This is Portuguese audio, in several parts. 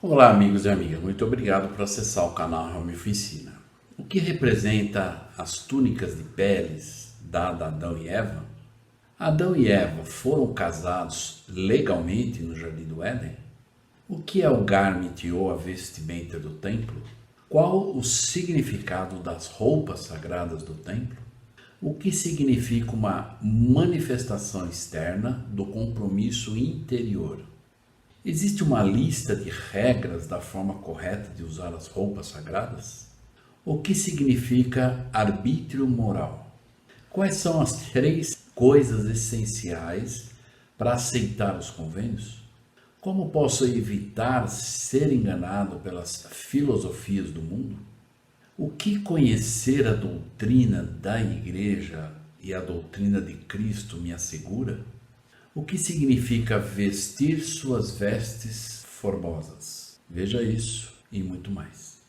Olá, amigos e amigas, muito obrigado por acessar o canal Home Oficina. O que representa as túnicas de peles dadas a Adão e Eva? Adão e Eva foram casados legalmente no Jardim do Éden? O que é o garment ou a vestimenta do templo? Qual o significado das roupas sagradas do templo? O que significa uma manifestação externa do compromisso interior? Existe uma lista de regras da forma correta de usar as roupas sagradas? O que significa arbítrio moral? Quais são as 3 coisas essenciais para aceitar os convênios? Como posso evitar ser enganado pelas filosofias do mundo? O que conhecer a doutrina da Igreja e a doutrina de Cristo me assegura? O que significa vestir suas vestes formosas? Veja isso e muito mais.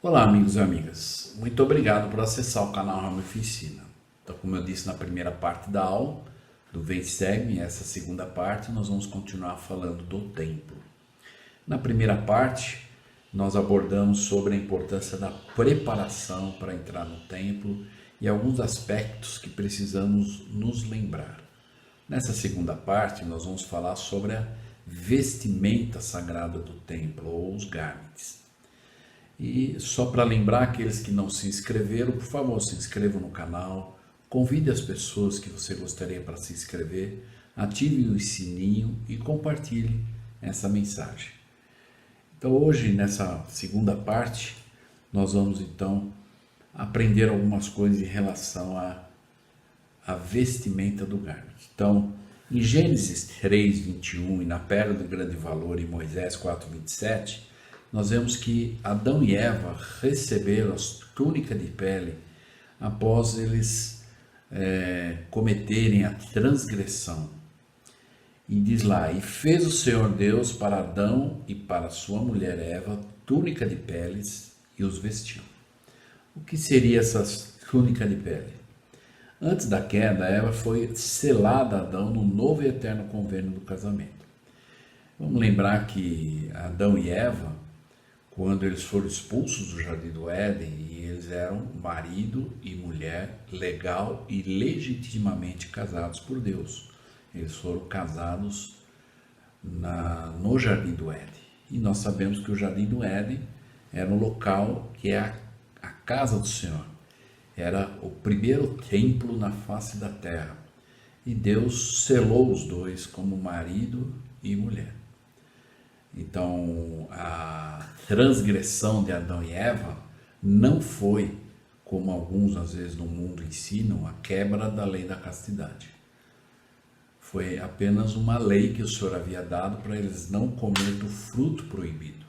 Olá, amigos e amigas. Muito obrigado por acessar o canal Home Oficina. Então, como eu disse na primeira parte da aula, do Vem Segue-me, essa segunda parte, nós vamos continuar falando do templo. Na primeira parte, nós abordamos sobre a importância da preparação para entrar no templo e alguns aspectos que precisamos nos lembrar. Nessa segunda parte, nós vamos falar sobre a vestimenta sagrada do templo, ou os garments. E só para lembrar aqueles que não se inscreveram, por favor, se inscrevam no canal, convide as pessoas que você gostaria para se inscrever, ative o sininho e compartilhe essa mensagem. Então hoje, nessa segunda parte, nós vamos então aprender algumas coisas em relação à vestimenta do garment. Então, em Gênesis 3:21 e na Pérola de Grande Valor em Moisés 4:27, nós vemos que Adão e Eva receberam as túnicas de pele após eles cometerem a transgressão. E diz lá, e fez o Senhor Deus para Adão e para sua mulher Eva túnica de peles e os vestiu. O que seria essa túnica de pele? Antes da queda, Eva foi selada a Adão no novo e eterno convênio do casamento. Vamos lembrar que Adão e Eva, quando eles foram expulsos do Jardim do Éden, e eles eram marido e mulher legal e legitimamente casados por Deus. Eles foram casados no Jardim do Éden. E nós sabemos que o Jardim do Éden era um local que é a casa do Senhor. Era o primeiro templo na face da terra. E Deus selou os dois como marido e mulher. Então, a transgressão de Adão e Eva não foi, como alguns às vezes no mundo ensinam, a quebra da lei da castidade. Foi apenas uma lei que o Senhor havia dado para eles não comer do fruto proibido.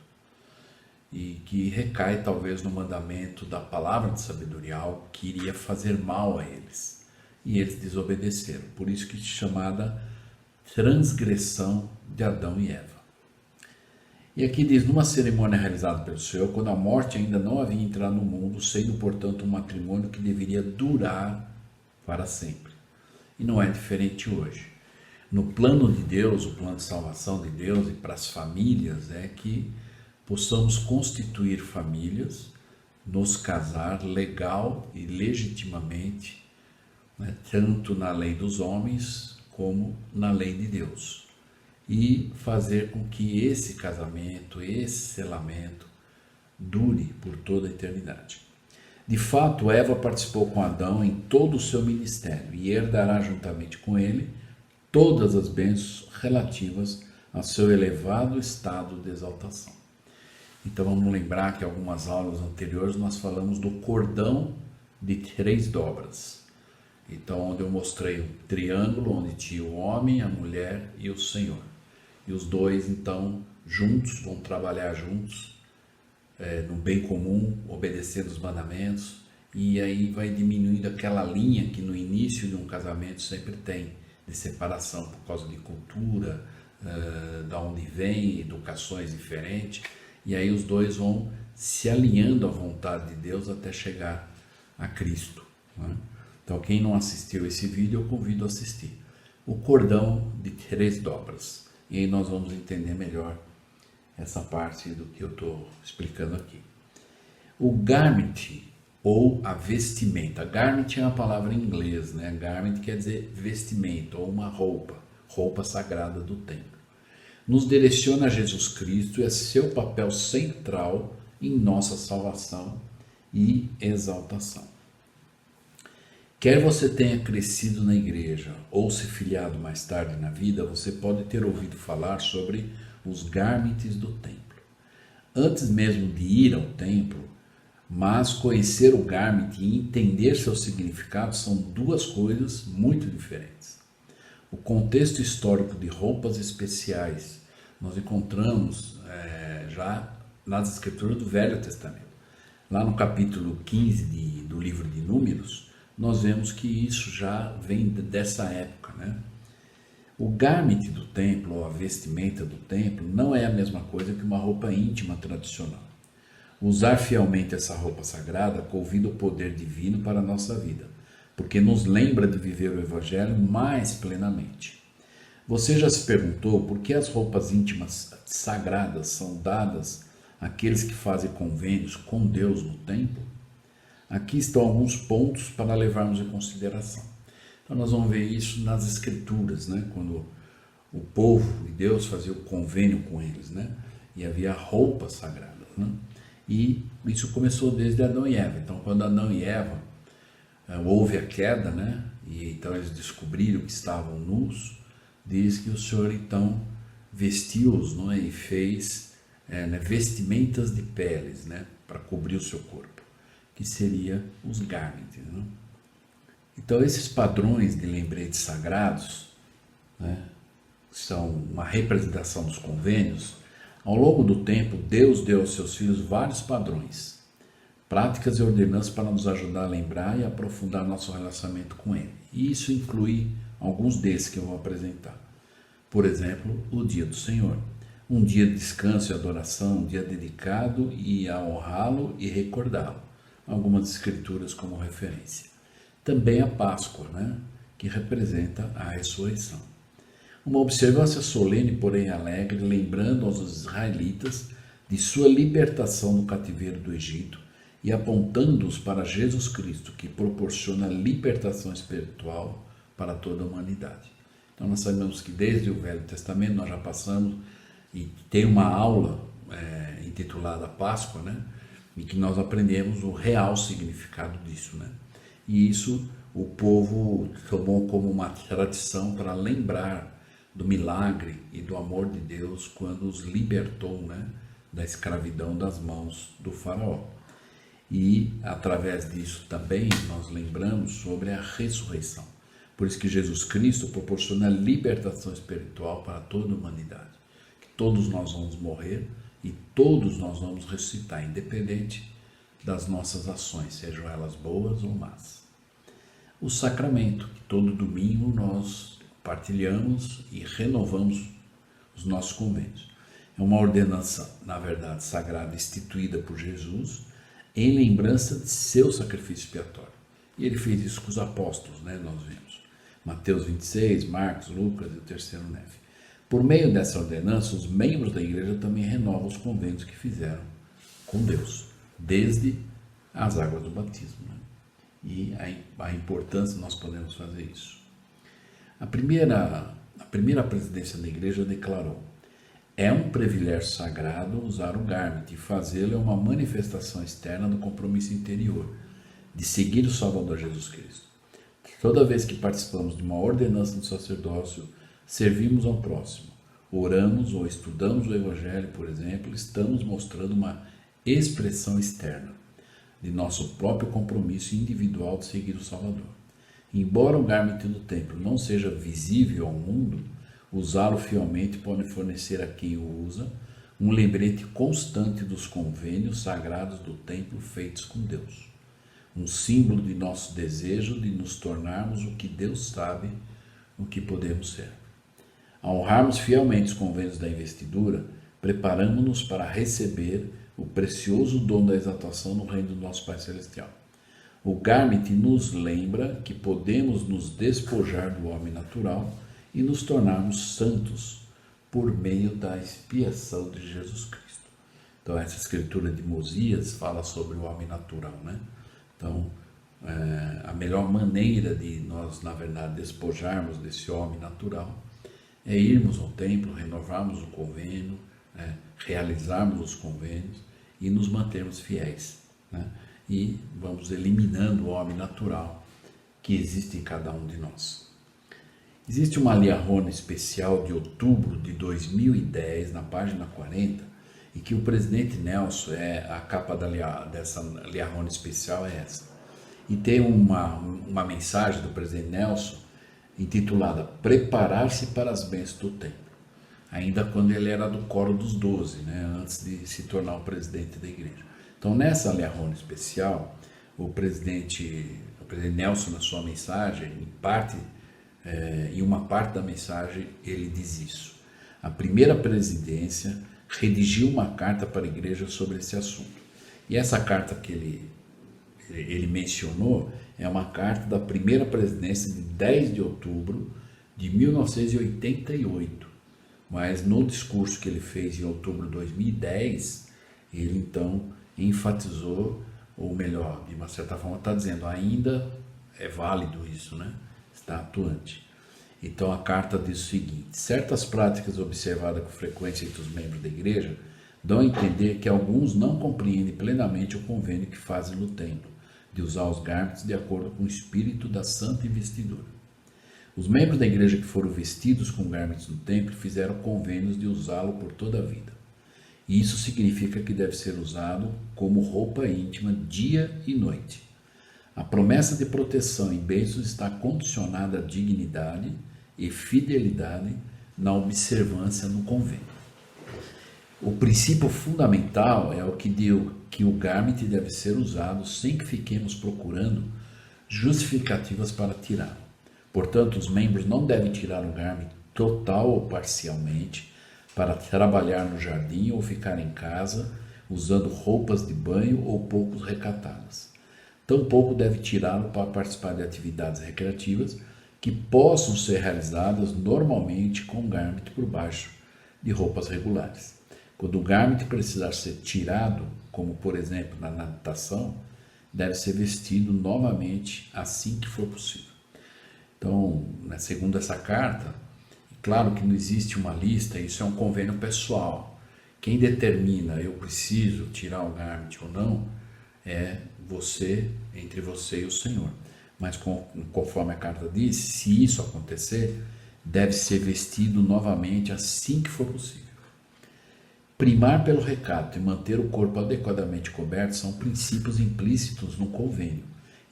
E que recai talvez no mandamento da palavra de sabedoria, algo que iria fazer mal a eles. E eles desobedeceram. Por isso que é chamada transgressão de Adão e Eva. E aqui diz, numa cerimônia realizada pelo Senhor, quando a morte ainda não havia entrado no mundo, sendo, portanto, um matrimônio que deveria durar para sempre. E não é diferente hoje. No plano de Deus, o plano de salvação de Deus e para as famílias é que possamos constituir famílias, nos casar legal e legitimamente, né, tanto na lei dos homens como na lei de Deus. E fazer com que esse casamento, esse selamento, dure por toda a eternidade. De fato, Eva participou com Adão em todo o seu ministério e herdará juntamente com ele todas as bênçãos relativas ao seu elevado estado de exaltação. Então vamos lembrar que em algumas aulas anteriores nós falamos do cordão de 3 dobras. Então, onde eu mostrei um triângulo onde tinha o homem, a mulher e o Senhor. E os dois, então, juntos, vão trabalhar juntos, no bem comum, obedecendo os mandamentos. E aí vai diminuindo aquela linha que no início de um casamento sempre tem, de separação por causa de cultura, da onde vem, educações diferentes. E aí os dois vão se alinhando à vontade de Deus até chegar a Cristo, né? Então, quem não assistiu esse vídeo, eu convido a assistir. O cordão de 3 dobras. E aí nós vamos entender melhor essa parte do que eu estou explicando aqui. O garment, ou a vestimenta. Garment é uma palavra em inglês, né? Garment quer dizer vestimento, ou uma roupa sagrada do templo. Nos direciona a Jesus Cristo e a seu papel central em nossa salvação e exaltação. Quer você tenha crescido na igreja ou se filiado mais tarde na vida, você pode ter ouvido falar sobre os garments do templo. Antes mesmo de ir ao templo, mas conhecer o garment e entender seu significado são duas coisas muito diferentes. O contexto histórico de roupas especiais nós encontramos já nas escrituras do Velho Testamento. Lá no capítulo 15 do livro de Números, nós vemos que isso já vem dessa época, né? O garment do templo, ou a vestimenta do templo, não é a mesma coisa que uma roupa íntima tradicional. Usar fielmente essa roupa sagrada convida o poder divino para a nossa vida, porque nos lembra de viver o Evangelho mais plenamente. Você já se perguntou por que as roupas íntimas sagradas são dadas àqueles que fazem convênios com Deus no templo? Aqui estão alguns pontos para levarmos em consideração. Então nós vamos ver isso nas escrituras, né? Quando o povo e Deus fazia o convênio com eles, né? E havia roupas sagradas, né? E isso começou desde Adão e Eva. Então quando Adão e Eva houve a queda, né? E então eles descobriram que estavam nus, diz que o Senhor então vestiu-os, não é? E fez vestimentas de peles, né? Para cobrir o seu corpo, que seria os garments, né? Então esses padrões de lembretes sagrados, né, são uma representação dos convênios. Ao longo do tempo, Deus deu aos seus filhos vários padrões, práticas e ordenanças para nos ajudar a lembrar e aprofundar nosso relacionamento com Ele. E isso inclui alguns desses que eu vou apresentar. Por exemplo, o dia do Senhor. Um dia de descanso e adoração, um dia dedicado a honrá-lo e recordá-lo. Algumas escrituras como referência. Também a Páscoa, né, que representa a ressurreição. Uma observância solene, porém alegre, lembrando aos israelitas de sua libertação do cativeiro do Egito e apontando-os para Jesus Cristo, que proporciona libertação espiritual para toda a humanidade. Então nós sabemos que desde o Velho Testamento nós já passamos e tem uma aula intitulada Páscoa, né? E que nós aprendemos o real significado disso, né? E isso o povo tomou como uma tradição para lembrar do milagre e do amor de Deus quando os libertou, né, da escravidão das mãos do faraó. E através disso também nós lembramos sobre a ressurreição. Por isso que Jesus Cristo proporciona libertação espiritual para toda a humanidade. Que todos nós vamos morrer e todos nós vamos ressuscitar, independente das nossas ações, sejam elas boas ou más. O sacramento, que todo domingo nós partilhamos e renovamos os nossos convênios. É uma ordenança, na verdade, sagrada, instituída por Jesus, em lembrança de seu sacrifício expiatório. E ele fez isso com os apóstolos, né? Nós vemos. Mateus 26, Marcos, Lucas e o terceiro Nefe. Por meio dessa ordenança, os membros da igreja também renovam os convênios que fizeram com Deus, desde as águas do batismo, né? E a importância de nós podemos fazer isso. A primeira presidência da igreja declarou: é um privilégio sagrado usar o garment e fazê-lo é uma manifestação externa do compromisso interior de seguir o Salvador Jesus Cristo. Toda vez que participamos de uma ordenança do sacerdócio, servimos ao próximo, oramos ou estudamos o Evangelho, por exemplo, estamos mostrando uma expressão externa de nosso próprio compromisso individual de seguir o Salvador. Embora o garment do templo não seja visível ao mundo, usá-lo fielmente pode fornecer a quem o usa um lembrete constante dos convênios sagrados do templo feitos com Deus. Um símbolo de nosso desejo de nos tornarmos o que Deus sabe o que podemos ser. Ao honrarmos fielmente os convênios da investidura, preparamos-nos para receber o precioso dom da exaltação no reino do nosso Pai Celestial. O Garment nos lembra que podemos nos despojar do homem natural e nos tornarmos santos por meio da expiação de Jesus Cristo. Então, essa escritura de Mosias fala sobre o homem natural, né? Então, a melhor maneira de nós, na verdade, despojarmos desse homem natural é irmos ao templo, renovarmos o convênio, né? Realizarmos os convênios e nos mantermos fiéis, né? E vamos eliminando o homem natural que existe em cada um de nós. Existe uma liarona especial de outubro de 2010, na página 40, e que o presidente Nelson, a capa dessa liarona especial é essa. E tem uma mensagem do presidente Nelson intitulada Preparar-se para as bênçãos do templo, ainda quando ele era do coro dos 12, né, antes de se tornar o presidente da igreja. Então, nessa liarona especial, o presidente Nelson, na sua mensagem, em uma parte da mensagem, ele diz isso. A primeira presidência redigiu uma carta para a igreja sobre esse assunto. E essa carta que ele mencionou é uma carta da primeira presidência de 10 de outubro de 1988. Mas no discurso que ele fez em outubro de 2010, ele então enfatizou, ou melhor, de uma certa forma está dizendo, ainda é válido isso, né? Está atuante. Então a carta diz o seguinte: certas práticas observadas com frequência entre os membros da igreja dão a entender que alguns não compreendem plenamente o convênio que fazem no templo, de usar os garmentos de acordo com o espírito da santa investidura. Os membros da igreja que foram vestidos com garmentos no templo fizeram convênios de usá-lo por toda a vida. E isso significa que deve ser usado como roupa íntima dia e noite. A promessa de proteção e bênçãos está condicionada à dignidade e fidelidade na observância no convênio. O princípio fundamental é o que o garment deve ser usado sem que fiquemos procurando justificativas para tirá-lo. Portanto, os membros não devem tirar o garment total ou parcialmente para trabalhar no jardim ou ficar em casa usando roupas de banho ou poucos recatadas. Tampouco deve tirá-lo para participar de atividades recreativas que possam ser realizadas normalmente com garment por baixo de roupas regulares. Quando o garment precisar ser tirado, como por exemplo na natação, deve ser vestido novamente assim que for possível. Então, segundo essa carta, claro que não existe uma lista, isso é um convênio pessoal. Quem determina eu preciso tirar o garment ou não é você, entre você e o Senhor. Mas conforme a carta diz, se isso acontecer, deve ser vestido novamente assim que for possível. Primar pelo recato e manter o corpo adequadamente coberto são princípios implícitos no convênio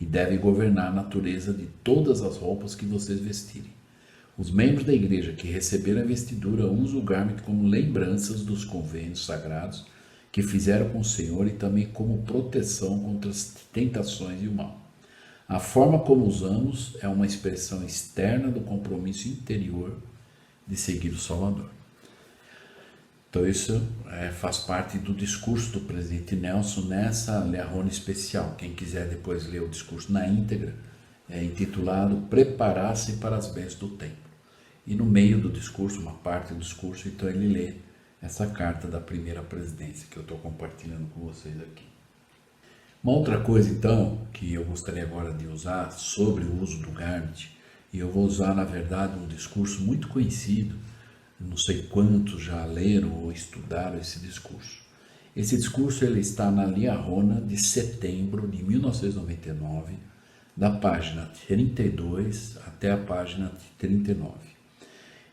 e devem governar a natureza de todas as roupas que vocês vestirem. Os membros da igreja que receberam a vestidura usam o garment como lembranças dos convênios sagrados que fizeram com o Senhor e também como proteção contra as tentações e o mal. A forma como usamos é uma expressão externa do compromisso interior de seguir o Salvador. Então isso faz parte do discurso do presidente Nelson nessa liarona especial. Quem quiser depois ler o discurso na íntegra, é intitulado Preparar-se para as bênçãos do templo. E no meio do discurso, uma parte do discurso, então ele lê essa carta da primeira presidência que eu estou compartilhando com vocês aqui. Uma outra coisa então que eu gostaria agora de usar sobre o uso do garment, e eu vou usar na verdade um discurso muito conhecido, não sei quantos já leram ou estudaram esse discurso. Esse discurso ele está na liarona de setembro de 1999, da página 32 até a página 39.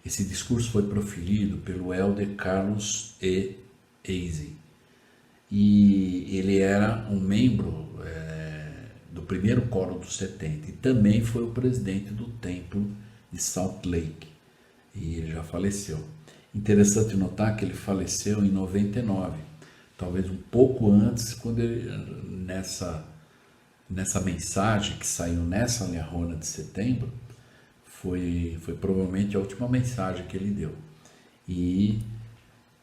Esse discurso foi proferido pelo Elder Carlos E. Easy. E ele era um membro do primeiro coro dos 70 e também foi o presidente do templo de Salt Lake. E ele já faleceu. Interessante notar que ele faleceu em 99, talvez um pouco antes, quando ele, nessa mensagem que saiu nessa liarona de setembro, foi provavelmente a última mensagem que ele deu. E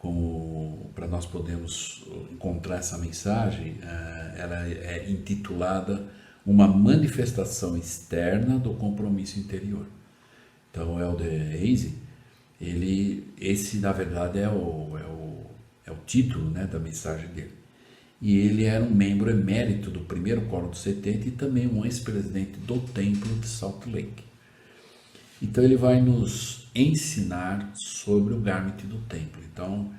como para nós podermos encontrar essa mensagem, ela é intitulada Uma Manifestação Externa do Compromisso Interior. Então, o Elder Eise, esse na verdade é o título, né, da mensagem dele. E ele era um membro emérito do primeiro Quórum dos 70 e também um ex-presidente do Templo de Salt Lake. Então ele vai nos ensinar sobre o Garment do Templo. Então,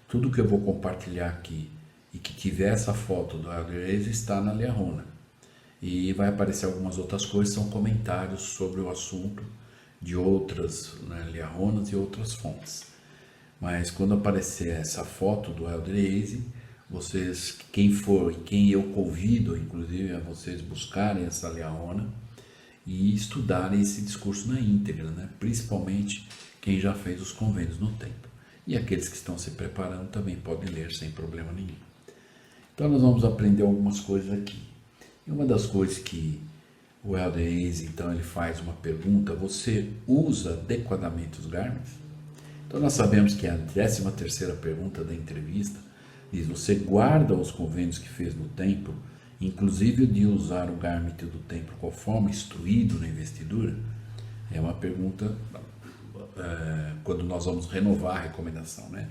tudo que eu vou compartilhar aqui e que tiver essa foto do Elder Eise está na Liahona. E vai aparecer algumas outras coisas, são comentários sobre o assunto de outras, né, Liahonas e outras fontes. Mas quando aparecer essa foto do Elder Eise, vocês, quem for e quem eu convido, inclusive, a vocês buscarem essa Liahona e estudarem esse discurso na íntegra, né? Principalmente quem já fez os convênios no templo. E aqueles que estão se preparando também podem ler sem problema nenhum. Então nós vamos aprender algumas coisas aqui. E uma das coisas que o Elder Eise, então, ele faz uma pergunta: você usa adequadamente os garments? Então nós sabemos que a 13ª pergunta da entrevista diz: você guarda os convênios que fez no templo, inclusive o de usar o garment do templo conforme instruído na investidura? É uma pergunta quando nós vamos renovar a recomendação, né?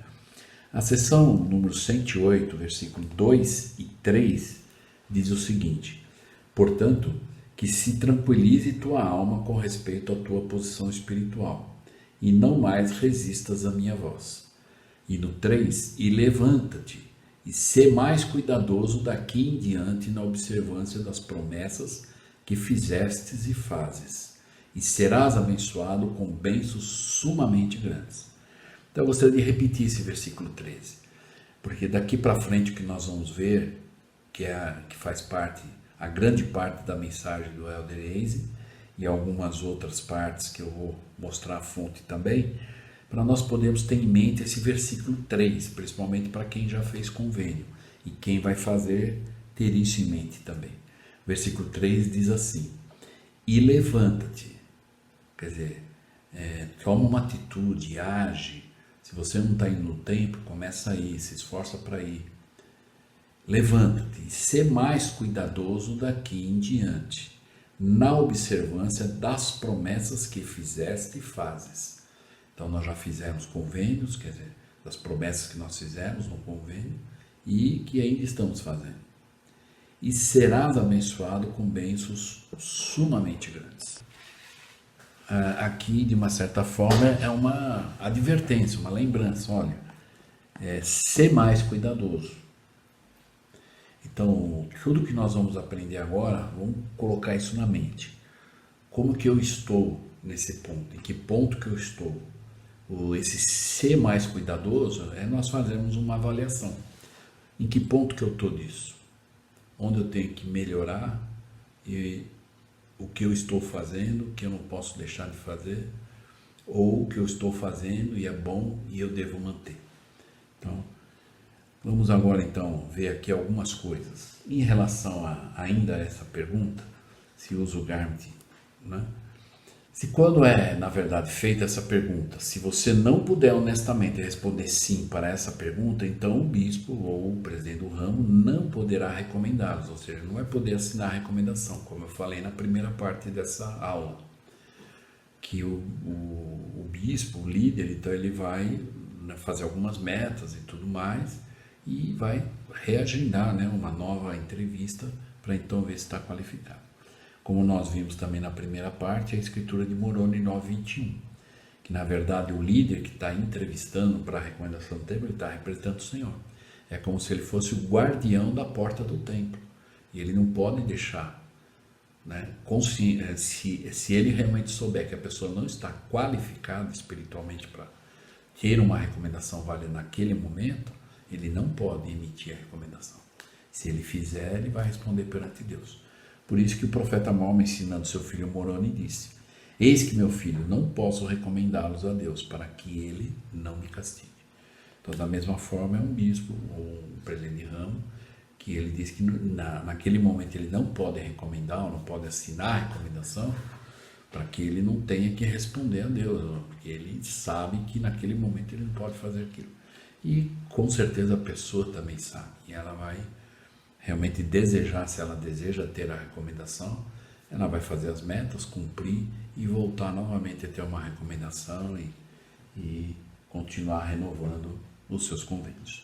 A seção número 108, versículo 2 e 3 diz o seguinte: portanto, que se tranquilize tua alma com respeito à tua posição espiritual, e não mais resistas à minha voz. E no 3, e levanta-te, e sê mais cuidadoso daqui em diante na observância das promessas que fizestes e fazes, e serás abençoado com bênçãos sumamente grandes. Então eu gostaria de repetir esse versículo 13, porque daqui para frente o que nós vamos ver, que faz parte, a grande parte da mensagem do Elder Eise, e algumas outras partes que eu vou mostrar a fonte também, para nós podermos ter em mente esse versículo 3, principalmente para quem já fez convênio, e quem vai fazer, ter isso em mente também. Versículo 3 diz assim: e levanta-te, quer dizer, toma uma atitude, age. Se você não está indo no templo, começa a ir, se esforça para ir. Levanta-te e sê mais cuidadoso daqui em diante, na observância das promessas que fizeste e fazes. Então nós já fizemos convênios, quer dizer, das promessas que nós fizemos no convênio e que ainda estamos fazendo. E serás abençoado com bênçãos sumamente grandes. Aqui, de uma certa forma, é uma advertência, uma lembrança. Olha, ser mais cuidadoso. Então, tudo que nós vamos aprender agora, vamos colocar isso na mente. Como que eu estou nesse ponto? Em que ponto que eu estou? Esse ser mais cuidadoso é nós fazermos uma avaliação. Em que ponto que eu estou disso? Onde eu tenho que melhorar e o que eu estou fazendo, o que eu não posso deixar de fazer, ou o que eu estou fazendo e é bom e eu devo manter. Então, vamos agora então ver aqui algumas coisas. Em relação ainda a essa pergunta, se usa o garment, né? Se quando na verdade, feita essa pergunta, se você não puder honestamente responder sim para essa pergunta, então o bispo ou o presidente do ramo não poderá recomendá-los, ou seja, não vai poder assinar a recomendação, como eu falei na primeira parte dessa aula, que o bispo, o líder, então ele vai, né, fazer algumas metas e tudo mais, e vai reagendar, né, uma nova entrevista para então ver se está qualificado. Como nós vimos também na primeira parte, a escritura de Moroni 9:21, que na verdade o líder que está entrevistando para a recomendação do templo, ele está representando o Senhor. É como se ele fosse o guardião da porta do templo, e ele não pode deixar, né, se ele realmente souber que a pessoa não está qualificada espiritualmente para ter uma recomendação válida naquele momento, ele não pode emitir a recomendação. Se ele fizer, ele vai responder perante Deus. Por isso que o profeta Malma, ensinando seu filho Moroni, disse: eis que meu filho, não posso recomendá-los a Deus, para que ele não me castigue. Então, da mesma forma, é um bispo ou um presidente de ramo, que ele diz que naquele momento ele não pode recomendar, ou não pode assinar a recomendação, para que ele não tenha que responder a Deus, porque ele sabe que naquele momento ele não pode fazer aquilo. E com certeza a pessoa também sabe. E ela vai realmente desejar, se ela deseja ter a recomendação, ela vai fazer as metas, cumprir e voltar novamente a ter uma recomendação e continuar renovando os seus convênios.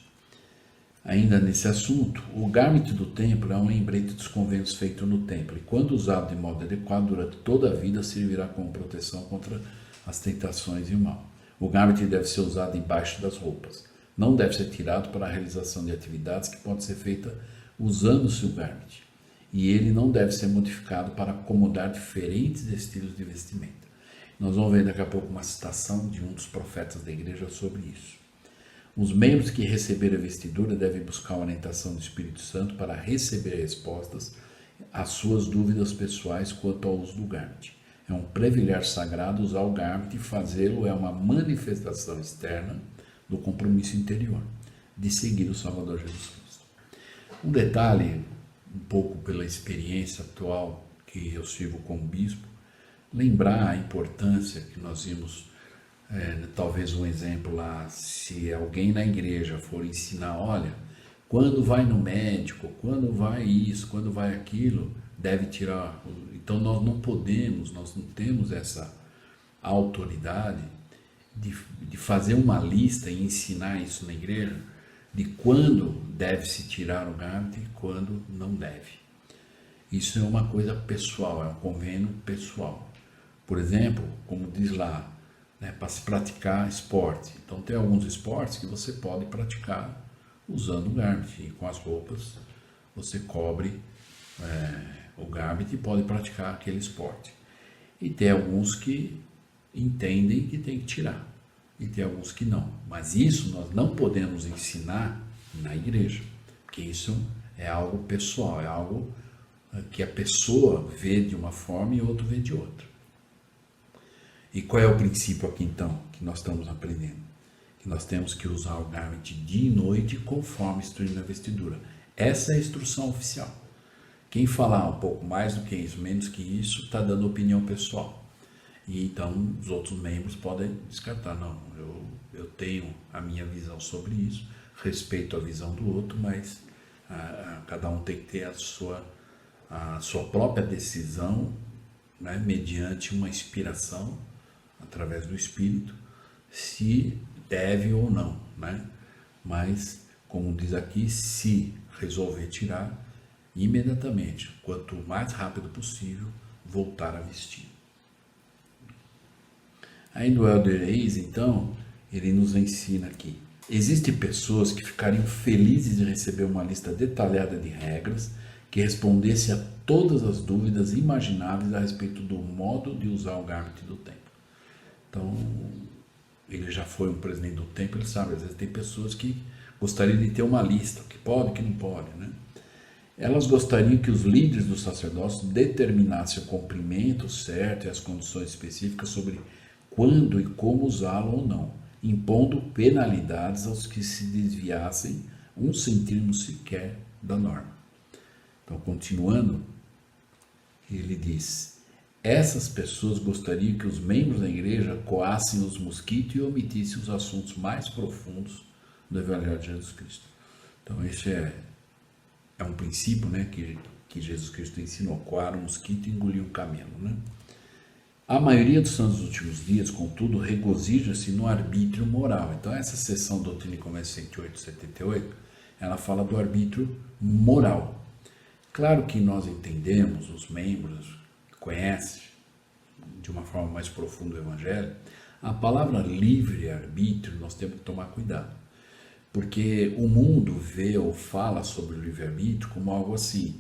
Ainda nesse assunto, o garment do templo é um lembrete dos convênios feitos no templo e, quando usado de modo adequado durante toda a vida, servirá como proteção contra as tentações e o mal. O garment deve ser usado embaixo das roupas. Não deve ser tirado para a realização de atividades que pode ser feita usando-se o garment. E ele não deve ser modificado para acomodar diferentes estilos de vestimenta. Nós vamos ver daqui a pouco uma citação de um dos profetas da igreja sobre isso. Os membros que receberam a vestidura devem buscar a orientação do Espírito Santo para receber respostas às suas dúvidas pessoais quanto ao uso do garment. É um privilégio sagrado usar o garment e fazê-lo é uma manifestação externa do compromisso interior de seguir o Salvador Jesus Cristo. Um detalhe, um pouco pela experiência atual que eu sirvo como bispo, lembrar a importância que nós vimos. Talvez um exemplo lá, se alguém na igreja for ensinar, olha, quando vai no médico, quando vai isso, quando vai aquilo, deve tirar. Então nós não podemos, nós não temos essa autoridade de fazer uma lista e ensinar isso na igreja, de quando deve se tirar o garment e quando não deve. Isso é uma coisa pessoal, é um convênio pessoal. Por exemplo, como diz lá, para se praticar esporte. Então tem alguns esportes que você pode praticar usando o garment e com as roupas você cobre o garment e pode praticar aquele esporte. E tem alguns que entendem que tem que tirar e tem alguns que não. Mas isso nós não podemos ensinar na igreja, porque isso é algo pessoal, é algo que a pessoa vê de uma forma e o outro vê de outra. E qual é o princípio aqui então que nós estamos aprendendo? Que nós temos que usar o garment dia e noite conforme instruído na vestidura. Essa é a instrução oficial. Quem falar um pouco mais do que isso, menos que isso, está dando opinião pessoal. E então os outros membros podem descartar. Não, eu tenho a minha visão sobre isso, respeito a visão do outro, mas cada um tem que ter a sua própria decisão, né, mediante uma inspiração através do Espírito, se deve ou não, né? Mas, como diz aqui, se resolver tirar, imediatamente, quanto mais rápido possível, voltar a vestir. Aí do Elder Reis, então, ele nos ensina aqui. Existem pessoas que ficariam felizes de receber uma lista detalhada de regras que respondesse a todas as dúvidas imagináveis a respeito do modo de usar o garment do templo. Então, ele já foi um presidente do templo, ele sabe, às vezes tem pessoas que gostariam de ter uma lista, o que pode, o que não pode, né? Elas gostariam que os líderes do sacerdócio determinassem o cumprimento certo e as condições específicas sobre quando e como usá-lo ou não, impondo penalidades aos que se desviassem 1 centímetro sequer da norma. Então, continuando, ele diz: essas pessoas gostariam que os membros da igreja coassem os mosquitos e omitissem os assuntos mais profundos do Evangelho de Jesus Cristo. Então, esse é um princípio, né, que Jesus Cristo ensinou: coar um mosquito e engolir um camelo, né? A maioria dos santos dos últimos dias, contudo, regozija-se no arbítrio moral. Então, essa seção Doutrina e Comércio 108 e 78, ela fala do arbítrio moral. Claro que nós entendemos, os membros conhecem de uma forma mais profunda o Evangelho, a palavra livre-arbítrio nós temos que tomar cuidado, porque o mundo vê ou fala sobre o livre-arbítrio como algo assim: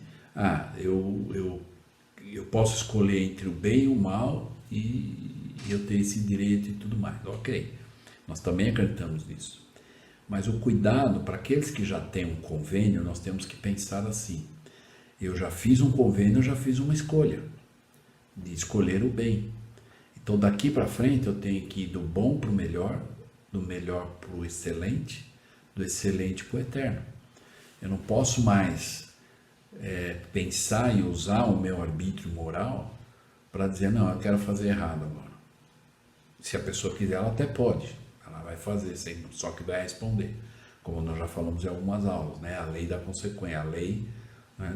eu posso escolher entre o bem e o mal e eu tenho esse direito e tudo mais. Ok, nós também acreditamos nisso, mas o cuidado para aqueles que já têm um convênio, nós temos que pensar assim: eu já fiz um convênio, eu já fiz uma escolha de escolher o bem. Então daqui para frente eu tenho que ir do bom para o melhor, do melhor para o excelente, do excelente para o eterno. Eu não posso mais pensar e usar o meu arbítrio moral para dizer: não, eu quero fazer errado agora. Se a pessoa quiser, ela até pode, ela vai fazer, só que vai responder. como nós já falamos em algumas aulas, né? A lei da consequência, a lei, né,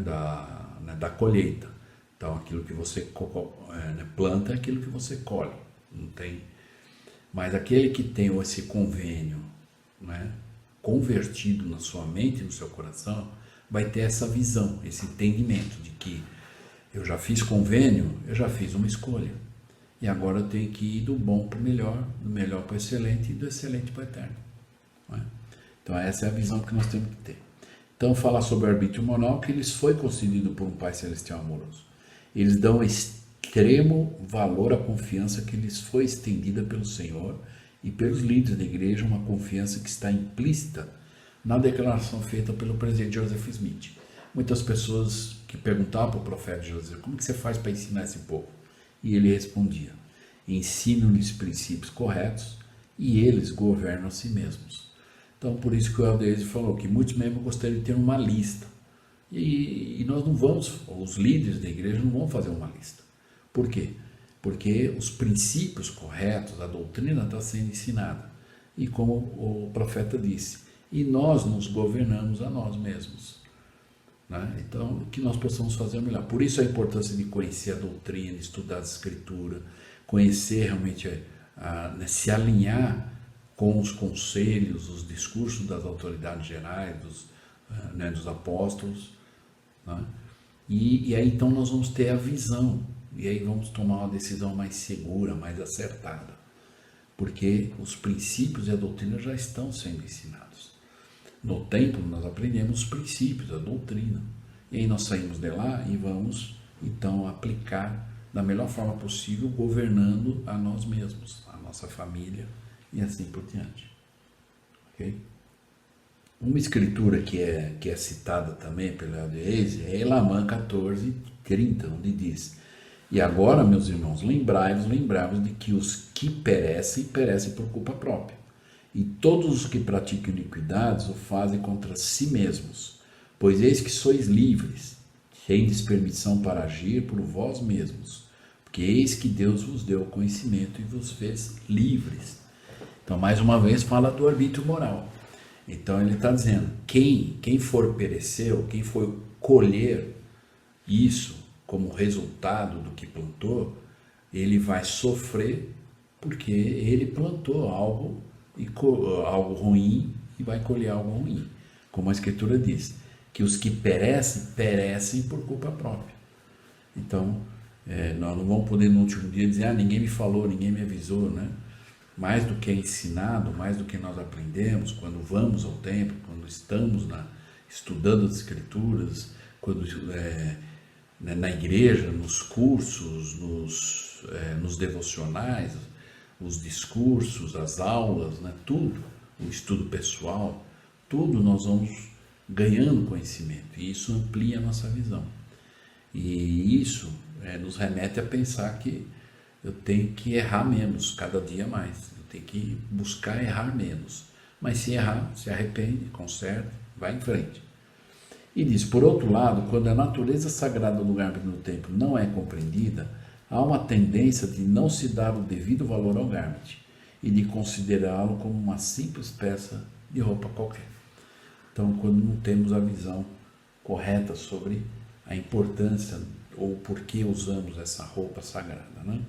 da colheita. Então, aquilo que você planta é aquilo que você colhe. Não tem. Mas aquele que tem esse convênio, né, convertido na sua mente, no seu coração, vai ter essa visão, esse entendimento de que eu já fiz convênio, eu já fiz uma escolha. E agora eu tenho que ir do bom para o melhor, do melhor para o excelente e do excelente para o eterno. Não é? Então essa é a visão que nós temos que ter. Então falar sobre o arbítrio moral, que lhes foi concedido por um Pai Celestial amoroso. Eles dão extremo valor à confiança que lhes foi estendida pelo Senhor e pelos líderes da igreja, uma confiança que está implícita na declaração feita pelo presidente Joseph Smith. Muitas pessoas que perguntavam para o profeta José, como que você faz para ensinar esse povo? E ele respondia, ensinam-lhes princípios corretos e eles governam a si mesmos. Então, por isso que o Elder falou que muitos membros gostariam de ter uma lista. E nós não vamos, os líderes da igreja não vão fazer uma lista. Por quê? Porque os princípios corretos, a doutrina está sendo ensinada. E como o profeta disse, e nós nos governamos a nós mesmos. Né? Então, que nós possamos fazer o melhor. Por isso a importância de conhecer a doutrina, estudar a escritura, conhecer realmente, né, se alinhar com os conselhos, os discursos das autoridades gerais, dos apóstolos. Né? E aí então nós vamos ter a visão, e aí vamos tomar uma decisão mais segura, mais acertada, porque os princípios e a doutrina já estão sendo ensinados. No templo nós aprendemos os princípios, a doutrina, e aí nós saímos de lá e vamos então aplicar da melhor forma possível, governando a nós mesmos, a nossa família e assim por diante. Ok? Uma escritura que é citada também pelo Elder é Elamã 14:30, onde diz, e agora, meus irmãos, lembrai-vos de que os que perecem por culpa própria. E todos os que praticam iniquidades o fazem contra si mesmos, pois eis que sois livres, tendes permissão para agir por vós mesmos, porque eis que Deus vos deu o conhecimento e vos fez livres. Então, mais uma vez, fala do arbítrio moral. Então, ele está dizendo, quem for perecer, ou quem for colher isso como resultado do que plantou, ele vai sofrer porque ele plantou algo ruim e vai colher algo ruim. Como a Escritura diz, que os que perecem por culpa própria. Então, nós não vamos poder no último dia dizer, ninguém me falou, ninguém me avisou, né? Mais do que é ensinado, mais do que nós aprendemos, quando vamos ao templo, quando estamos estudando as Escrituras, quando na igreja, nos cursos, nos devocionais, os discursos, as aulas, né, tudo, o estudo pessoal, tudo nós vamos ganhando conhecimento e isso amplia a nossa visão. E isso nos remete a pensar que eu tenho que errar menos, cada dia mais. Eu tenho que buscar errar menos. Mas se errar, se arrepende, conserta, vai em frente. E diz, por outro lado, quando a natureza sagrada do Garment no templo não é compreendida, há uma tendência de não se dar o devido valor ao Garment e de considerá-lo como uma simples peça de roupa qualquer. Então, quando não temos a visão correta sobre a importância ou por que usamos essa roupa sagrada, né?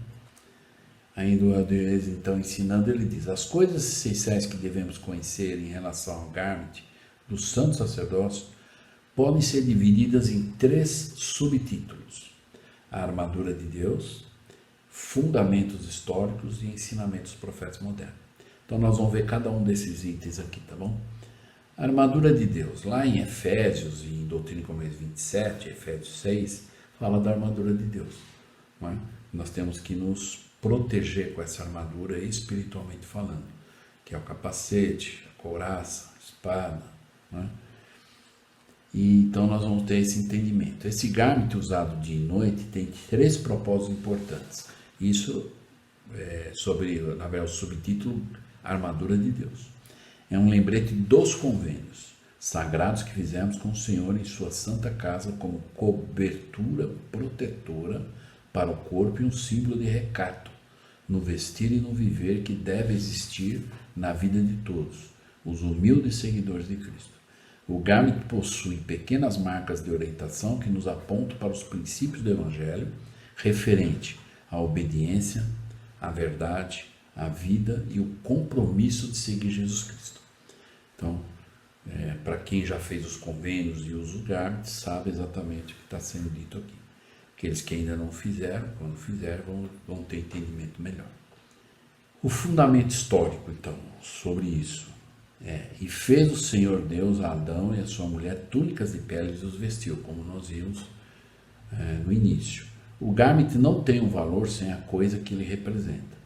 Ainda o Elder, então, ensinando, ele diz, as coisas essenciais que devemos conhecer em relação ao Garment do santo sacerdócio podem ser divididas em 3 subtítulos: a armadura de Deus, fundamentos históricos e ensinamentos dos profetas modernos. Então nós vamos ver cada um desses itens aqui, tá bom? A armadura de Deus, lá em Efésios e em Doutrina e Convênios 27, Efésios 6, fala da armadura de Deus. Não é? Nós temos que nos proteger com essa armadura espiritualmente falando, que é o capacete, a couraça, a espada, não é? E então nós vamos ter esse entendimento. Esse garment usado dia e noite tem 3 propósitos importantes. Isso sobre, na verdade, o subtítulo Armadura de Deus. É um lembrete dos convênios sagrados que fizemos com o Senhor em sua santa casa como cobertura protetora para o corpo e um símbolo de recato no vestir e no viver que deve existir na vida de todos, os humildes seguidores de Cristo. O garment possui pequenas marcas de orientação que nos apontam para os princípios do Evangelho, referente à obediência, à verdade, à vida e o compromisso de seguir Jesus Cristo. Então, para quem já fez os convênios e usa o garment, sabe exatamente o que está sendo dito aqui. Aqueles que ainda não fizeram, quando fizerem, vão ter entendimento melhor. O fundamento histórico, então, sobre isso e fez o Senhor Deus a Adão e a sua mulher túnicas de peles e os vestiu, como nós vimos no início. O garment não tem um valor sem a coisa que ele representa.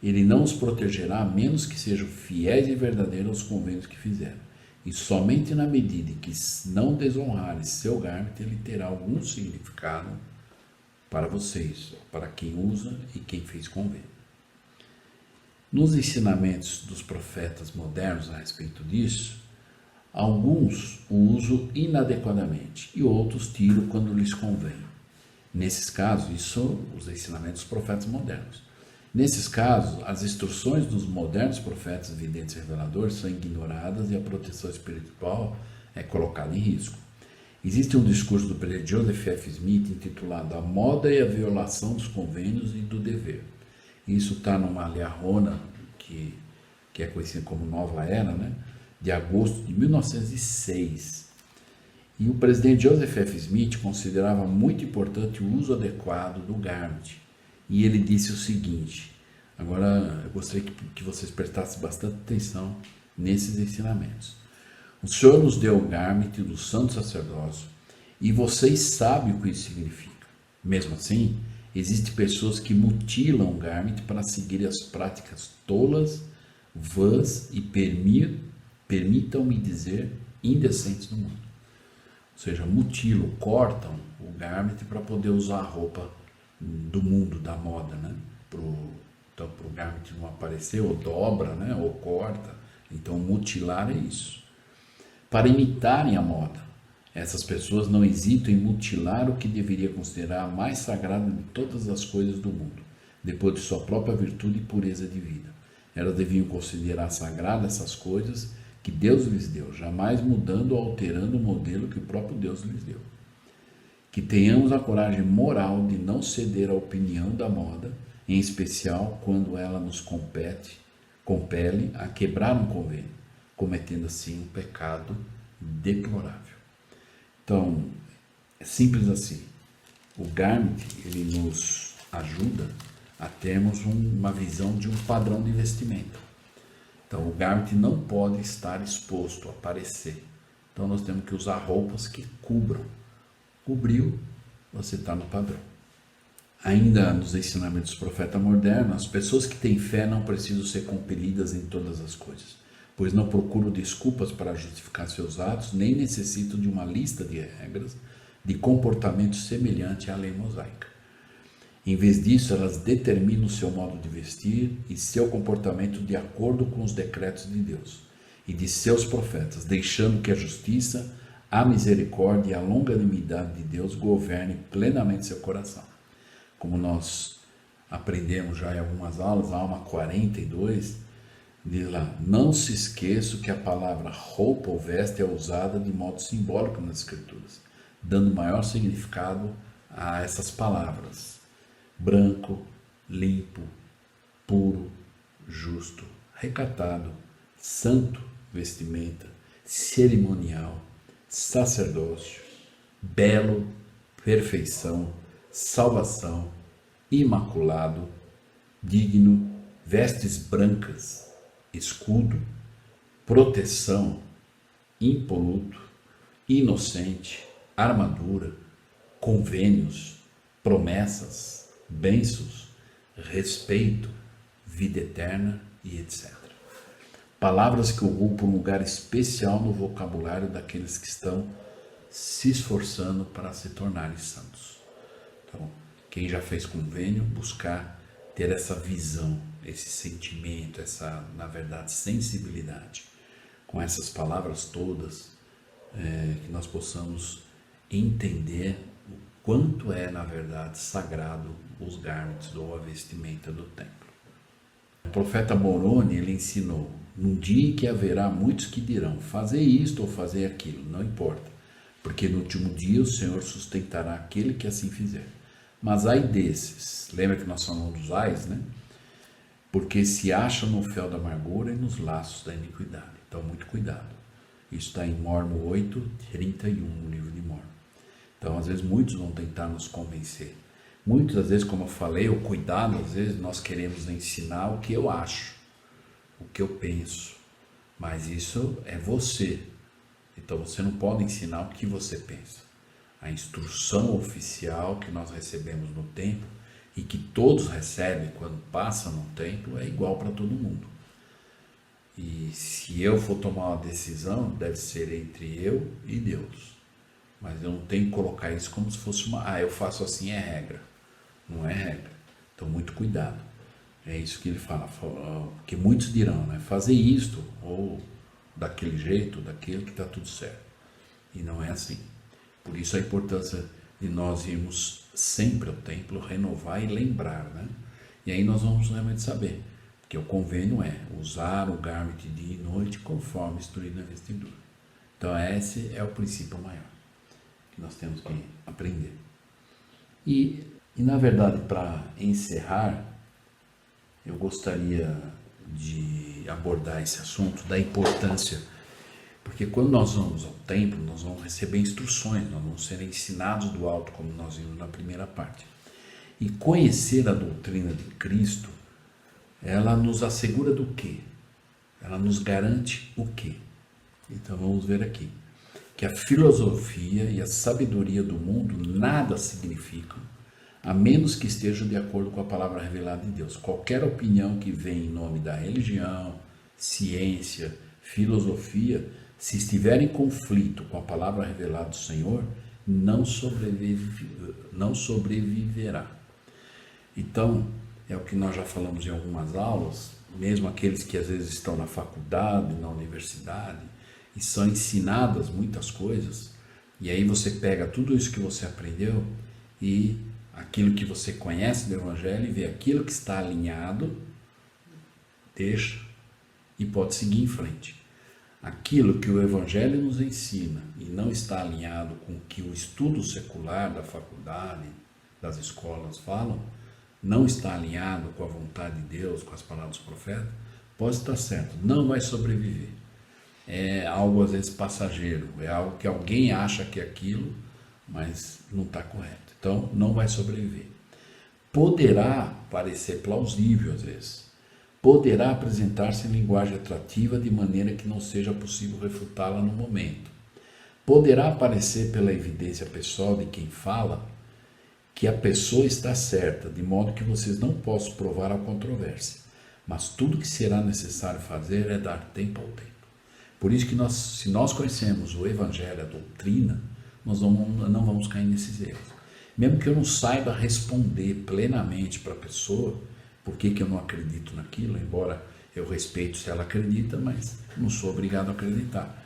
Ele não os protegerá a menos que sejam fiéis e verdadeiros aos convênios que fizeram. E somente na medida em que não desonrarem seu garment, ele terá algum significado para vocês, para quem usa e quem fez convênio. Nos ensinamentos dos profetas modernos a respeito disso, alguns o usam inadequadamente e outros tiram quando lhes convém. Nesses casos, isso são os ensinamentos dos profetas modernos. Nesses casos, as instruções dos modernos profetas, videntes e reveladores são ignoradas e a proteção espiritual é colocada em risco. Existe um discurso do presidente Joseph F. Smith intitulado A Moda e a Violação dos Convênios e do Dever. Isso está numa liarrona, que é conhecida como Nova Era, de agosto de 1906. E o presidente Joseph F. Smith considerava muito importante o uso adequado do garment. E ele disse o seguinte, agora eu gostaria que vocês prestassem bastante atenção nesses ensinamentos. O Senhor nos deu o garment do santo sacerdócio e vocês sabem o que isso significa. Mesmo assim, existem pessoas que mutilam o garment para seguir as práticas tolas, vãs e, permitam-me dizer, indecentes do mundo. Ou seja, mutilam, cortam o garment para poder usar a roupa do mundo, da moda, Então, para o garment não aparecer, ou dobra, ou corta. Então, mutilar é isso. Para imitarem a moda, essas pessoas não hesitam em mutilar o que deveria considerar a mais sagrada de todas as coisas do mundo, depois de sua própria virtude e pureza de vida. Elas deviam considerar sagradas essas coisas que Deus lhes deu, jamais mudando ou alterando o modelo que o próprio Deus lhes deu. Que tenhamos a coragem moral de não ceder à opinião da moda, em especial quando ela nos compele a quebrar um convênio, cometendo assim um pecado deplorável. Então, é simples assim. O garment, ele nos ajuda a termos uma visão de um padrão de vestimenta. Então, o garment não pode estar exposto, aparecer. Então, nós temos que usar roupas que cubram. Cobriu, você está no padrão. Ainda nos ensinamentos do profeta moderno, as pessoas que têm fé não precisam ser compelidas em todas as coisas, pois não procuram desculpas para justificar seus atos, nem necessitam de uma lista de regras de comportamento semelhante à lei mosaica. Em vez disso, elas determinam o seu modo de vestir e seu comportamento de acordo com os decretos de Deus e de seus profetas, deixando que a justiça, a misericórdia e a longanimidade de Deus governem plenamente seu coração. Como nós aprendemos já em algumas aulas, Alma 42, diz lá, não se esqueça que a palavra roupa ou veste é usada de modo simbólico nas Escrituras, dando maior significado a essas palavras. Branco, limpo, puro, justo, recatado, santo, vestimenta, cerimonial, sacerdócio, belo, perfeição, salvação, imaculado, digno, vestes brancas, escudo, proteção, impoluto, inocente, armadura, convênios, promessas, bênçãos, respeito, vida eterna e etc. Palavras que ocupam um lugar especial no vocabulário daqueles que estão se esforçando para se tornarem santos. Então, quem já fez convênio, buscar ter essa visão, esse sentimento, essa, na verdade, sensibilidade com essas palavras todas, que nós possamos entender o quanto é, na verdade, sagrado os garments ou a vestimenta do templo. O profeta Moroni, ele ensinou: num dia que haverá muitos que dirão, fazer isto ou fazer aquilo, não importa, porque no último dia o Senhor sustentará aquele que assim fizer. Mas ai desses, lembra que nós falamos dos ais, né? Porque se acham no fel da amargura e nos laços da iniquidade. Então, muito cuidado. Isso está em Mormon 8:31, no livro de Mormon. Então, às vezes, muitos vão tentar nos convencer. Muitas vezes, como eu falei, o cuidado, às vezes, nós queremos ensinar o que eu acho, o que eu penso. Mas isso é você. Então, você não pode ensinar o que você pensa. A instrução oficial que nós recebemos no templo e que todos recebem quando passam no templo é igual para todo mundo. E se eu for tomar uma decisão, deve ser entre eu e Deus. Mas eu não tenho que colocar isso como se fosse eu faço assim, é regra. Não é regra. Então, muito cuidado. É isso que ele fala, porque muitos dirão, né? Fazer isto, ou daquele jeito, daquele que está tudo certo. E não é assim. Por isso a importância de nós irmos sempre ao templo, renovar e lembrar, né? E aí nós vamos realmente saber, porque o convênio é usar o garment de dia e noite conforme instruído na vestidura. Então esse é o princípio maior que nós temos que aprender. E na verdade, para encerrar, eu gostaria de abordar esse assunto da importância. Porque quando nós vamos ao templo, nós vamos receber instruções, nós vamos ser ensinados do alto, como nós vimos na primeira parte. E conhecer a doutrina de Cristo, ela nos assegura do quê? Ela nos garante o quê? Então vamos ver aqui. Que a filosofia e a sabedoria do mundo nada significam, a menos que estejam de acordo com a palavra revelada de Deus. Qualquer opinião que vem em nome da religião, ciência, filosofia, se estiver em conflito com a palavra revelada do Senhor, não sobreviverá. Então, é o que nós já falamos em algumas aulas, mesmo aqueles que às vezes estão na faculdade, na universidade, e são ensinadas muitas coisas, e aí você pega tudo isso que você aprendeu e aquilo que você conhece do Evangelho e vê aquilo que está alinhado, deixa e pode seguir em frente. Aquilo que o Evangelho nos ensina e não está alinhado com o que o estudo secular da faculdade, das escolas falam, não está alinhado com a vontade de Deus, com as palavras dos profetas, pode estar certo, não vai sobreviver. É algo às vezes passageiro, é algo que alguém acha que é aquilo, mas não está correto. Então, não vai sobreviver. Poderá parecer plausível às vezes, poderá apresentar-se em linguagem atrativa de maneira que não seja possível refutá-la no momento. Poderá aparecer pela evidência pessoal de quem fala que a pessoa está certa, de modo que vocês não possam provar a controvérsia. Mas tudo que será necessário fazer é dar tempo ao tempo. Por isso que se nós conhecemos o Evangelho, a doutrina, nós não vamos cair nesses erros. Mesmo que eu não saiba responder plenamente para a pessoa, por que eu não acredito naquilo, embora eu respeito se ela acredita, mas não sou obrigado a acreditar.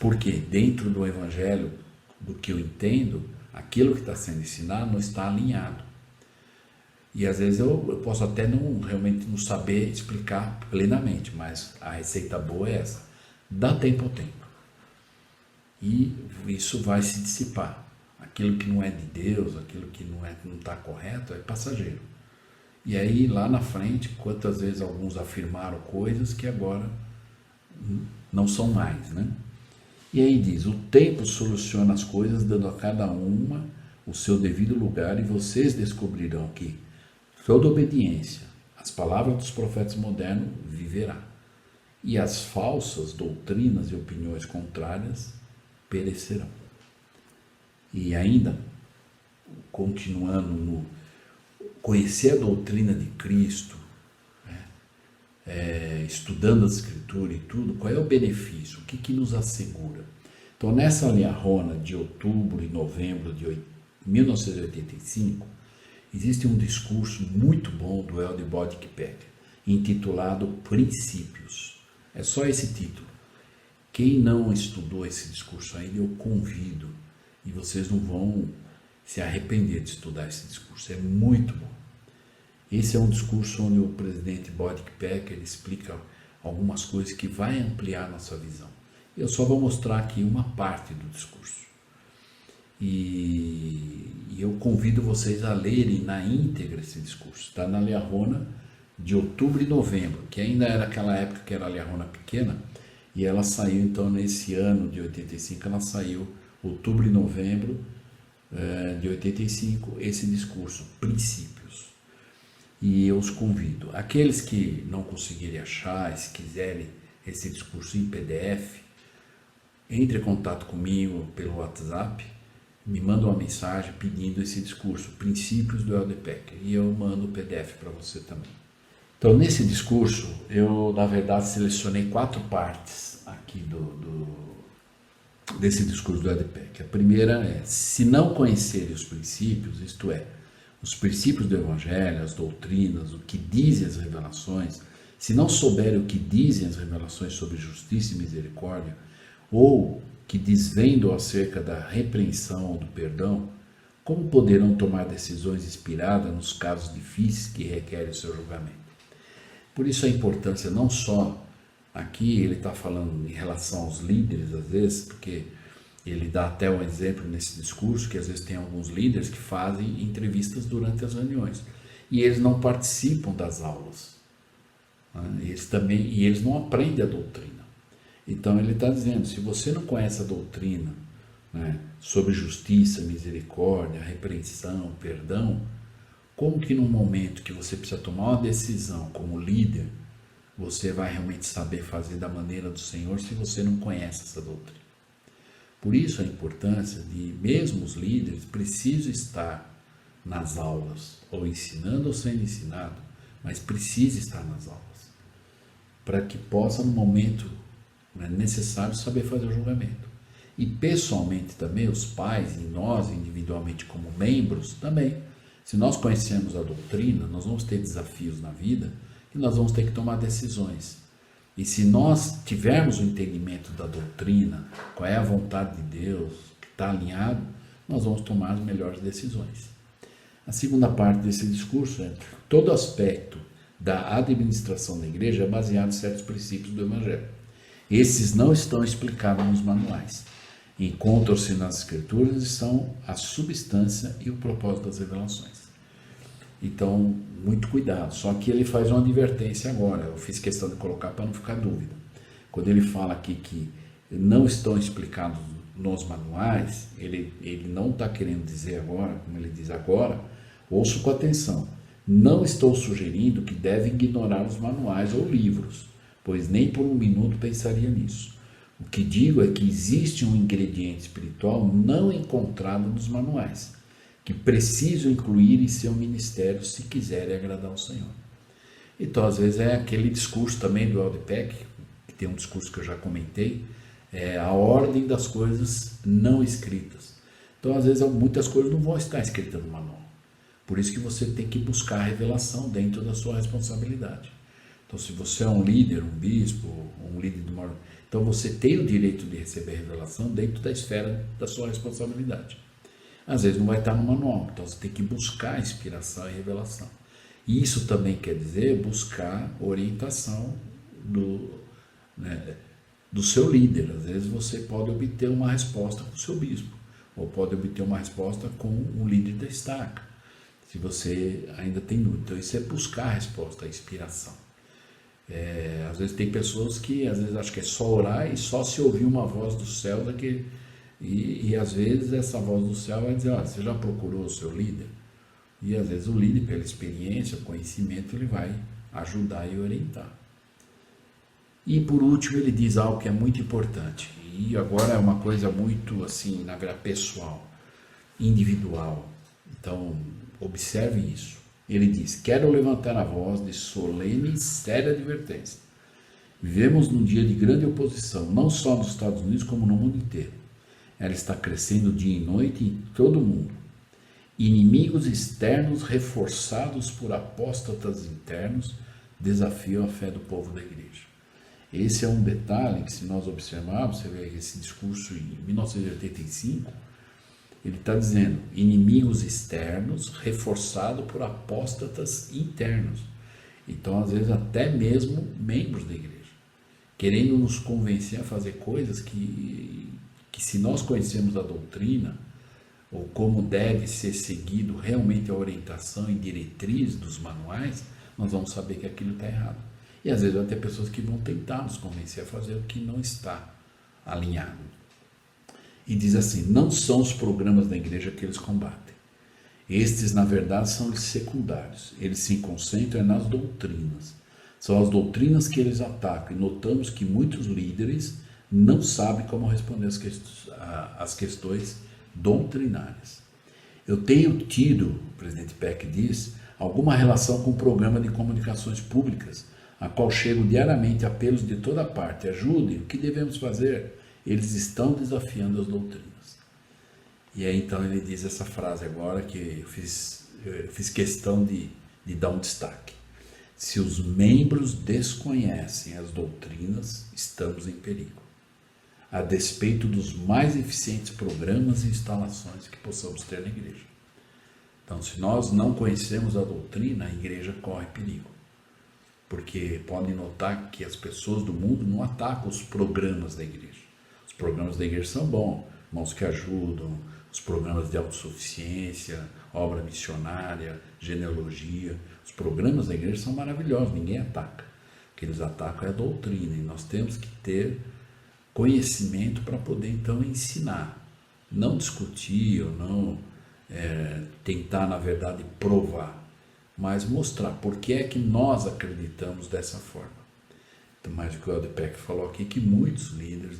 Porque dentro do Evangelho, do que eu entendo, aquilo que está sendo ensinado não está alinhado. E às vezes eu posso até realmente não saber explicar plenamente, mas a receita boa é essa. Dá tempo ao tempo. E isso vai se dissipar. Aquilo que não é de Deus, aquilo que não está correto, é passageiro. E aí, lá na frente, quantas vezes alguns afirmaram coisas que agora não são mais, né? E aí diz, o tempo soluciona as coisas, dando a cada uma o seu devido lugar, e vocês descobrirão que toda obediência às palavras dos profetas modernos viverá, e as falsas doutrinas e opiniões contrárias perecerão. E ainda, continuando no conhecer a doutrina de Cristo, estudando as Escrituras e tudo, qual é o benefício? O que nos assegura? Então, nessa liarrona de outubro e novembro de 1985, existe um discurso muito bom do Elde Boedek, intitulado Princípios. É só esse título. Quem não estudou esse discurso ainda, eu convido, e vocês não vão se arrepender de estudar esse discurso, é muito bom. Esse é um discurso onde o presidente Bodypacker explica algumas coisas que vai ampliar a nossa visão. Eu só vou mostrar aqui uma parte do discurso. E eu convido vocês a lerem na íntegra esse discurso. Está na Liahona de outubro e novembro, que ainda era aquela época que era a Liahona pequena, e ela saiu então nesse ano de 85, ela saiu outubro e novembro de 85, esse discurso, Princípios. E eu os convido, aqueles que não conseguirem achar, se quiserem esse discurso em PDF, entre em contato comigo pelo WhatsApp, me manda uma mensagem pedindo esse discurso, Princípios do Elder Packer, e eu mando o PDF para você também. Então, nesse discurso, eu, na verdade, selecionei 4 partes aqui desse discurso do Elder Packer. A primeira é, se não conhecerem os princípios, isto é, os princípios do Evangelho, as doutrinas, o que dizem as revelações, se não souberem o que dizem as revelações sobre justiça e misericórdia, ou que desvendam acerca da repreensão ou do perdão, como poderão tomar decisões inspiradas nos casos difíceis que requerem o seu julgamento? Por isso a importância não só, aqui ele está falando em relação aos líderes às vezes, porque ele dá até um exemplo nesse discurso, que às vezes tem alguns líderes que fazem entrevistas durante as reuniões, e eles não participam das aulas, né? Eles não aprendem a doutrina. Então ele está dizendo, se você não conhece a doutrina, né, sobre justiça, misericórdia, repreensão, perdão, como que num momento que você precisa tomar uma decisão como líder, você vai realmente saber fazer da maneira do Senhor se você não conhece essa doutrina? Por isso a importância de, mesmo os líderes, precisam estar nas aulas, ou ensinando ou sendo ensinado, mas precisa estar nas aulas, para que possa no momento necessário saber fazer o julgamento. E pessoalmente também, os pais e nós individualmente como membros também, se nós conhecemos a doutrina, nós vamos ter desafios na vida e nós vamos ter que tomar decisões. E se nós tivermos o entendimento da doutrina, qual é a vontade de Deus, que está alinhado, nós vamos tomar as melhores decisões. A segunda parte desse discurso é: todo aspecto da administração da igreja é baseado em certos princípios do Evangelho. Esses não estão explicados nos manuais. Encontram-se nas Escrituras e são a substância e o propósito das revelações. Então, muito cuidado. Só que ele faz uma advertência agora. Eu fiz questão de colocar para não ficar dúvida. Quando ele fala aqui que não estão explicados nos manuais, ele não está querendo dizer agora, como ele diz agora, ouço com atenção. Não estou sugerindo que devem ignorar os manuais ou livros, pois nem por um minuto pensaria nisso. O que digo é que existe um ingrediente espiritual não encontrado nos manuais, que precisam incluir em seu ministério se quiserem agradar ao Senhor. Então, às vezes, é aquele discurso também do Elder Packer, que tem um discurso que eu já comentei, é a ordem das coisas não escritas. Então, às vezes, muitas coisas não vão estar escritas no manual. Por isso que você tem que buscar a revelação dentro da sua responsabilidade. Então, se você é um líder, um bispo, um líder de uma... Então, você tem o direito de receber revelação dentro da esfera da sua responsabilidade. Às vezes não vai estar no manual, então você tem que buscar inspiração e revelação. E isso também quer dizer buscar orientação do seu líder. Às vezes você pode obter uma resposta com o seu bispo, ou pode obter uma resposta com um líder da estaca, se você ainda tem dúvida. Então isso é buscar a resposta, a inspiração. Às vezes tem pessoas que às vezes acham que é só orar e só se ouvir uma voz do céu e às vezes essa voz do céu vai dizer: olha, você já procurou o seu líder? E às vezes o líder, pela experiência, o conhecimento, ele vai ajudar e orientar. E por último ele diz algo que é muito importante, e agora é uma coisa muito assim, na verdade, pessoal, individual. Então observe isso. Ele diz: quero levantar a voz de solene e séria advertência. Vivemos num dia de grande oposição, não só nos Estados Unidos, como no mundo inteiro. Ela está crescendo dia e noite em todo o mundo. Inimigos externos reforçados por apóstatas internos desafiam a fé do povo da igreja. Esse é um detalhe que, se nós observarmos, você vê esse discurso em 1985, Ele está dizendo inimigos externos reforçado por apóstatas internos. Então, às vezes, até mesmo membros da igreja, querendo nos convencer a fazer coisas que se nós conhecemos a doutrina, ou como deve ser seguido realmente a orientação e diretriz dos manuais, nós vamos saber que aquilo está errado. E às vezes vai ter pessoas que vão tentar nos convencer a fazer o que não está alinhado. E diz assim, não são os programas da igreja que eles combatem. Estes, na verdade, são secundários. Eles se concentram nas doutrinas. São as doutrinas que eles atacam. E notamos que muitos líderes não sabem como responder às questões doutrinárias. Eu tenho tido, o presidente Peck diz, alguma relação com o programa de comunicações públicas, a qual chegam diariamente apelos de toda parte. Ajudem, o que devemos fazer? Eles estão desafiando as doutrinas. E aí então ele diz essa frase agora que eu fiz questão de dar um destaque. Se os membros desconhecem as doutrinas, estamos em perigo, a despeito dos mais eficientes programas e instalações que possamos ter na igreja. Então, se nós não conhecemos a doutrina, a igreja corre perigo. Porque podem notar que as pessoas do mundo não atacam os programas da igreja. Os programas da igreja são bons, irmãos que ajudam, os programas de autossuficiência, obra missionária, genealogia. Os programas da igreja são maravilhosos, ninguém ataca. O que eles atacam é a doutrina, e nós temos que ter conhecimento para poder então ensinar, não discutir ou não tentar na verdade provar, mas mostrar por que é que nós acreditamos dessa forma. Então, mais o que o Elder Peck falou aqui, que muitos líderes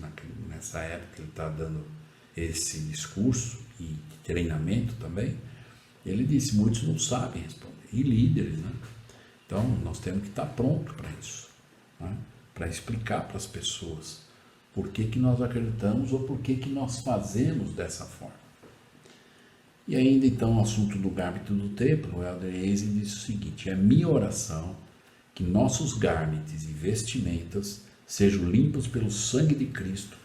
nessa época ele está dando esse discurso e treinamento também, ele disse, muitos não sabem responder, e líderes, né? Então nós temos que estar pronto para isso, né? Para explicar para as pessoas por que nós acreditamos ou por que nós fazemos dessa forma. E ainda então o assunto do gármito do templo, o Elder Eise diz o seguinte, é minha oração que nossos gármites e vestimentas sejam limpos pelo sangue de Cristo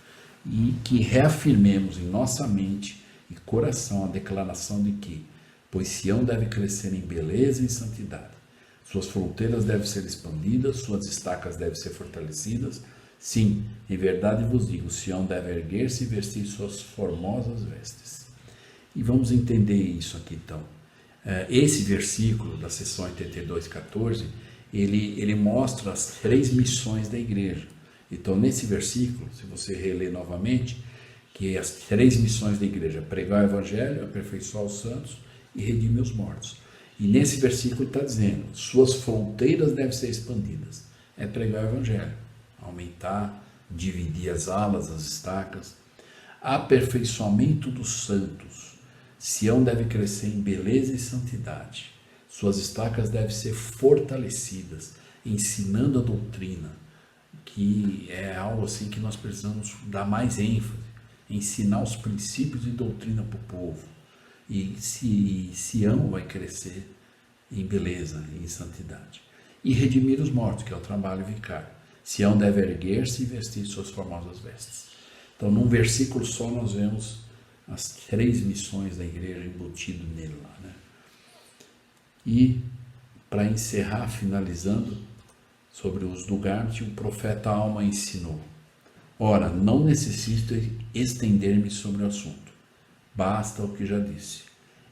e que reafirmemos em nossa mente e coração a declaração de que, pois Sião deve crescer em beleza e em santidade, suas fronteiras devem ser expandidas, suas estacas devem ser fortalecidas. Sim, em verdade vos digo, Sião deve erguer-se e vestir suas formosas vestes. E vamos entender isso aqui então. Esse versículo da seção 82:14, ele mostra as 3 missões da igreja. Então nesse versículo, se você reler novamente, que as 3 missões da igreja, pregar o evangelho, aperfeiçoar os santos e redimir os mortos. E nesse versículo está dizendo, suas fronteiras devem ser expandidas. É pregar o evangelho, aumentar, dividir as alas, as estacas. Aperfeiçoamento dos santos. Sião deve crescer em beleza e santidade. Suas estacas devem ser fortalecidas, ensinando a doutrina, que é algo assim que nós precisamos dar mais ênfase, ensinar os princípios e doutrina para o povo. E Sião vai crescer em beleza e em santidade. E redimir os mortos, que é o trabalho vicário. Sião deve erguer-se e vestir suas formosas vestes. Então, num versículo só, nós vemos as 3 missões da igreja embutido nele lá, né? E, para encerrar, finalizando, sobre o uso do gármite, o profeta Alma ensinou. Ora, não necessito estender-me sobre o assunto. Basta o que já disse.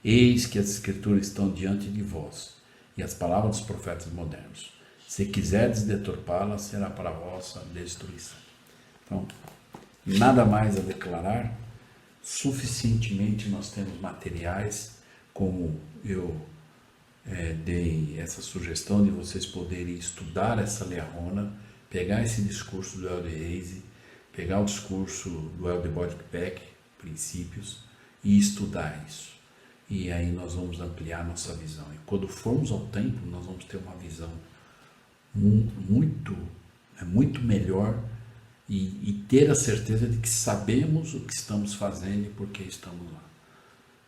Eis que as escrituras estão diante de vós, e as palavras dos profetas modernos. Se quiserdes deturpá-las, será para a vossa destruição. Então, nada mais a declarar. Suficientemente nós temos materiais, como eu dei essa sugestão de vocês poderem estudar essa learona, pegar esse discurso do Elder Eise, pegar o discurso do Elder Boyd Peck, princípios, e estudar isso. E aí nós vamos ampliar nossa visão. E quando formos ao templo, nós vamos ter uma visão muito melhor e ter a certeza de que sabemos o que estamos fazendo e por que estamos lá.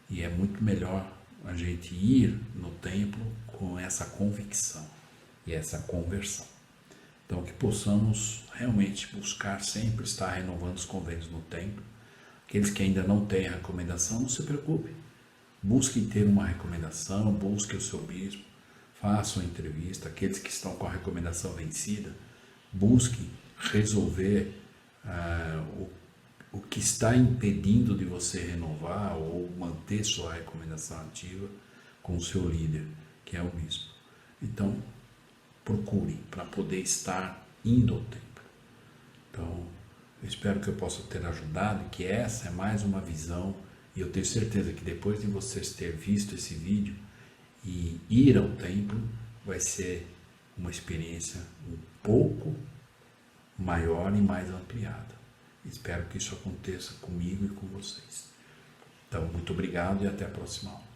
E é muito melhor a gente ir no templo com essa convicção e essa conversão. Então, que possamos realmente buscar sempre estar renovando os convênios no templo, Aqueles que ainda não têm a recomendação, não se preocupe. Busque ter uma recomendação, busque o seu bispo, faça uma entrevista. Aqueles que estão com a recomendação vencida, busque resolver o que está impedindo de você renovar ou manter sua recomendação ativa com o seu líder, que é o bispo. Então, procure para poder estar indo ao templo. Então, eu espero que eu possa ter ajudado, que essa é mais uma visão, e eu tenho certeza que depois de vocês terem visto esse vídeo e ir ao templo, vai ser uma experiência um pouco maior e mais ampliada. Espero que isso aconteça comigo e com vocês. Então, muito obrigado e até a próxima aula.